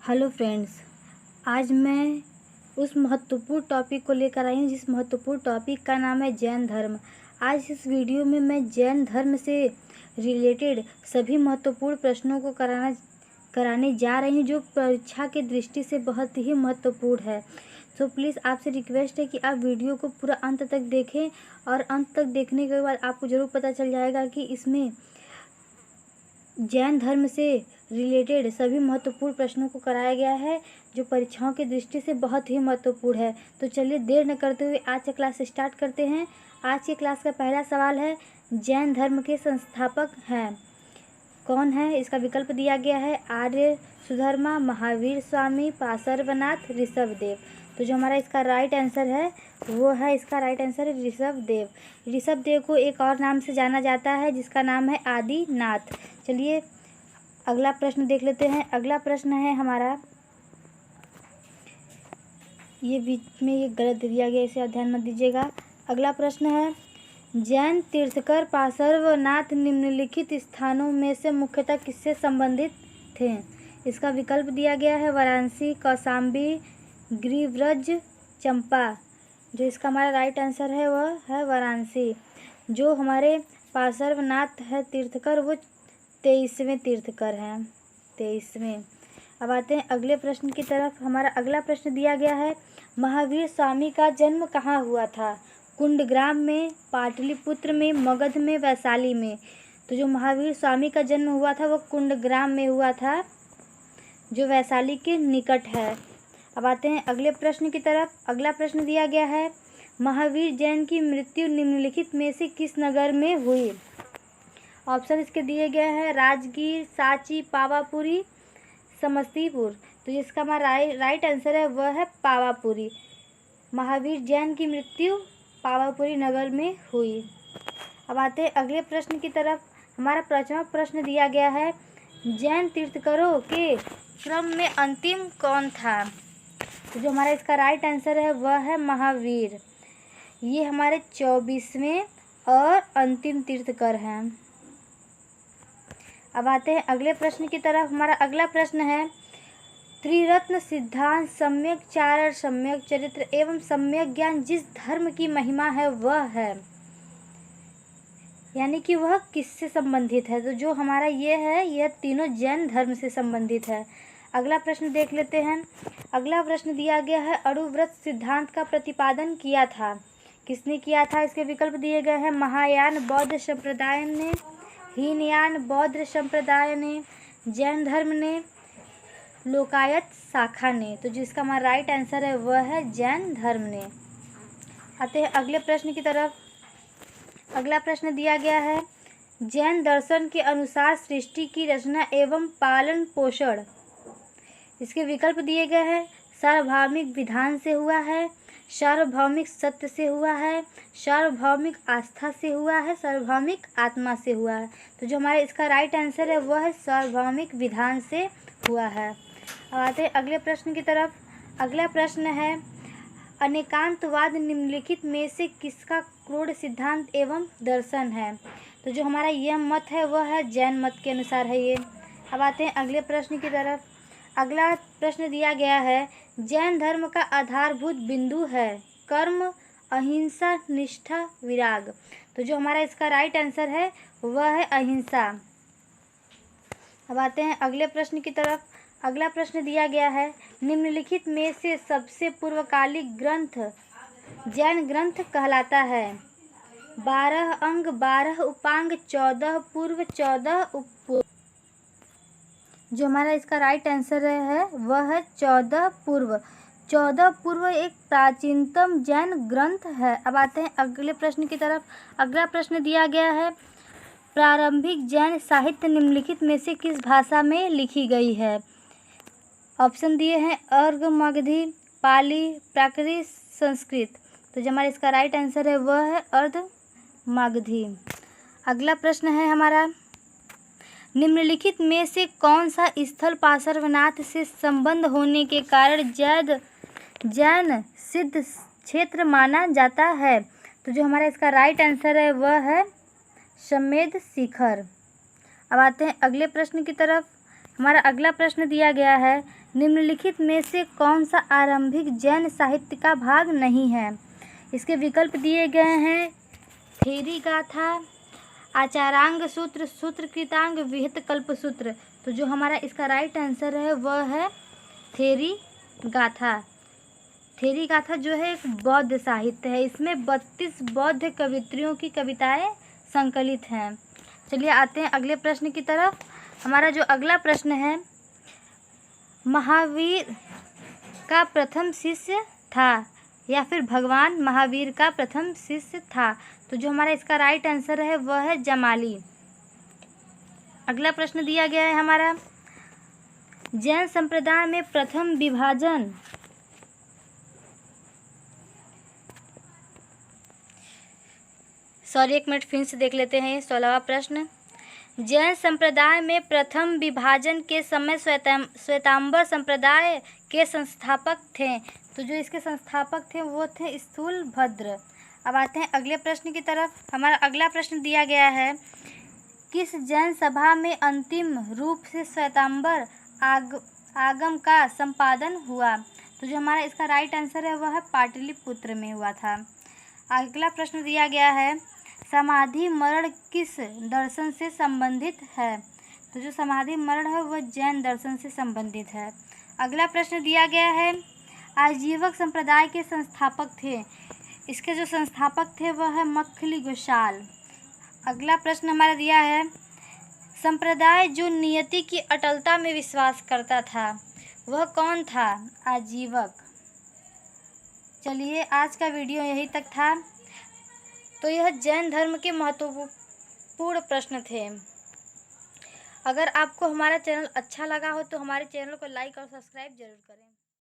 Hello friends, आज मैं उस महत्वपूर्ण टॉपिक को लेकर आई हूँ जिस महत्वपूर्ण टॉपिक का नाम है जैन धर्म। आज इस वीडियो में मैं जैन धर्म से रिलेटेड सभी महत्वपूर्ण प्रश्नों को कराने जा रही हूँ जो परीक्षा की दृष्टि से बहुत ही महत्वपूर्ण है। तो प्लीज़ आपसे रिक्वेस्ट है कि आप वीडियो को पूरा अंत तक देखें और अंत तक देखने के बाद आपको ज़रूर पता चल जाएगा कि इसमें जैन धर्म से रिलेटेड सभी महत्वपूर्ण प्रश्नों को कराया गया है जो परीक्षाओं की दृष्टि से बहुत ही महत्वपूर्ण है। तो चलिए देर न करते हुए आज का क्लास स्टार्ट करते हैं। आज की क्लास का पहला सवाल है, जैन धर्म के संस्थापक हैं कौन है? इसका विकल्प दिया गया है आर्य सुधर्मा, महावीर स्वामी, पार्श्वनाथ, ऋषभदेव। तो जो हमारा इसका राइट आंसर है वो है, इसका राइट आंसर है ऋषभदेव। ऋषभदेव को एक और नाम से जाना जाता है जिसका नाम है आदिनाथ। चलिए अगला प्रश्न देख लेते हैं। अगला प्रश्न है हमारा, ये बीच में ये गलत दिया गया, इसे ध्यान मत दीजिएगा। अगला प्रश्न है, जैन तीर्थंकर पार्श्वनाथ निम्नलिखित स्थानों में से मुख्यतः किससे संबंधित थे? इसका विकल्प दिया गया है वाराणसी, कौशाम्बी, गिरिव्रज, चंपा। जो इसका हमारा राइट आंसर है वह है वाराणसी। जो हमारे पार्श्वनाथ है तीर्थंकर वो 23वें तीर्थंकर हैं, 23वें। अब आते हैं अगले प्रश्न की तरफ। हमारा अगला प्रश्न दिया गया है, महावीर स्वामी का जन्म कहाँ हुआ था? कुंडग्राम में, पाटलिपुत्र में, मगध में, वैशाली में। तो जो महावीर स्वामी का जन्म हुआ था वो कुंडग्राम में हुआ था जो वैशाली के निकट है। अब आते हैं अगले प्रश्न की तरफ। अगला प्रश्न दिया गया है, महावीर जैन की मृत्यु निम्नलिखित में से किस नगर में हुई? ऑप्शन इसके दिए गए हैं राजगीर, सांची, पावापुरी, समस्तीपुर। तो जिसका हमारा राइट आंसर है वह है पावापुरी। महावीर जैन की मृत्यु पावापुरी नगर में हुई। अब आते हैं अगले प्रश्न की तरफ। हमारा पांचवा प्रश्न दिया गया है, जैन तीर्थंकरों के क्रम में अंतिम कौन था? तो जो हमारा इसका राइट आंसर है वह है महावीर। ये हमारे 24वें और अंतिम तीर्थंकर हैं। अब आते हैं अगले प्रश्न की तरफ। हमारा अगला प्रश्न है, त्रिरत्न सिद्धांत, सम्यक चारण, सम्यक चरित्र एवं सम्यक ज्ञान जिस धर्म की महिमा है वह है, यानी कि वह किससे संबंधित है? तो जो हमारा ये है यह तीनों जैन धर्म से संबंधित है। अगला प्रश्न देख लेते हैं। अगला प्रश्न दिया गया है, अणुव्रत सिद्धांत का प्रतिपादन किया था किसने किया था? इसके विकल्प दिए गए हैं महायान बौद्ध संप्रदाय ने, हीनयान बौद्ध संप्रदाय ने, जैन धर्म ने, लोकायत शाखा ने। तो जिसका हमारा राइट आंसर है वह है जैन धर्म ने। आते हैं अगले प्रश्न की तरफ। अगला प्रश्न दिया गया है, जैन दर्शन के अनुसार सृष्टि की रचना एवं पालन पोषण। इसके विकल्प दिए गए हैं सार्वभौमिक विधान से हुआ है, सार्वभौमिक सत्य से हुआ है, सार्वभौमिक आस्था से हुआ है, सार्वभौमिक आत्मा से हुआ है। तो जो हमारा इसका राइट आंसर है वह है सार्वभौमिक विधान से हुआ है। अब आते हैं अगले प्रश्न की तरफ। अगला प्रश्न है, अनेकांतवाद निम्नलिखित में से किसका क्रोध सिद्धांत एवं दर्शन है? तो जो हमारा यह मत है वह है जैन मत के अनुसार है ये। अब आते हैं अगले प्रश्न की तरफ। अगला प्रश्न दिया गया है, जैन धर्म का आधारभूत बिंदु है कर्म, अहिंसा, निष्ठा, विराग। तो जो हमारा इसका राइट आंसर है वह है अहिंसा। अब आते हैं अगले प्रश्न की तरफ। अगला प्रश्न दिया गया है, निम्नलिखित में से सबसे पूर्वकालिक ग्रंथ जैन ग्रंथ कहलाता है? 12 अंग, 12 उपांग, 14 पूर्व, 14 उपपूर्व। जो हमारा इसका राइट आंसर है वह है 14 पूर्व। 14 पूर्व एक प्राचीनतम जैन ग्रंथ है। अब आते हैं अगले प्रश्न की तरफ। अगला प्रश्न दिया गया है, प्रारंभिक जैन साहित्य निम्नलिखित में से किस भाषा में लिखी गई है? ऑप्शन दिए हैं अर्घ मगधी, पाली, प्राकृत, संस्कृत। तो जो हमारा इसका राइट आंसर है वह है अर्ध मगधी। अगला प्रश्न है हमारा, निम्नलिखित में से कौन सा स्थल पार्श्वनाथ से संबंध होने के कारण जैन सिद्ध क्षेत्र माना जाता है? तो जो हमारा इसका राइट आंसर है वह है समेध शिखर। अब आते हैं अगले प्रश्न की तरफ। हमारा अगला प्रश्न दिया गया है, निम्नलिखित में से कौन सा आरंभिक जैन साहित्य का भाग नहीं है? इसके विकल्प दिए गए हैं थेरी गाथा, आचारांग सूत्र, सूत्रकृतांग, विहित कल्पसूत्र। तो जो हमारा इसका राइट आंसर है वह है थेरी गाथा। थेरी गाथा जो है एक बौद्ध साहित्य है। इसमें 32 बौद्ध कवित्रियों की कविताएं संकलित हैं। चलिए आते हैं अगले प्रश्न की तरफ। हमारा जो अगला प्रश्न है, महावीर का प्रथम शिष्य था या फिर भगवान महावीर का प्रथम शिष्य था? तो जो हमारा इसका राइट आंसर है वह है जमाली। अगला प्रश्न दिया गया है हमारा, जैन संप्रदाय में प्रथम विभाजन एक मिनट फिर से देख लेते हैं 16वां प्रश्न। जैन संप्रदाय में प्रथम विभाजन के समय श्वेतांबर संप्रदाय के संस्थापक थे। तो जो इसके संस्थापक थे वो थे स्थूलभद्र। अब आते हैं अगले प्रश्न की तरफ। हमारा अगला प्रश्न दिया गया है, किस जैन सभा में अंतिम रूप से श्वेतांबर आगम का संपादन हुआ? तो जो हमारा इसका राइट आंसर है वह है पाटलिपुत्र में हुआ था। अगला प्रश्न दिया गया है, समाधि मरण किस दर्शन से संबंधित है? तो जो समाधि मरण है वह जैन दर्शन से संबंधित है। अगला प्रश्न दिया गया है, आजीवक संप्रदाय के संस्थापक थे। इसके जो संस्थापक थे वह है मक्खली गोशाल। अगला प्रश्न हमारा दिया है, संप्रदाय जो नियति की अटलता में विश्वास करता था वह कौन था? आजीवक। चलिए आज का वीडियो यहीं तक था। तो यह जैन धर्म के महत्वपूर्ण प्रश्न थे। अगर आपको हमारा चैनल अच्छा लगा हो तो हमारे चैनल को लाइक और सब्सक्राइब जरूर करें।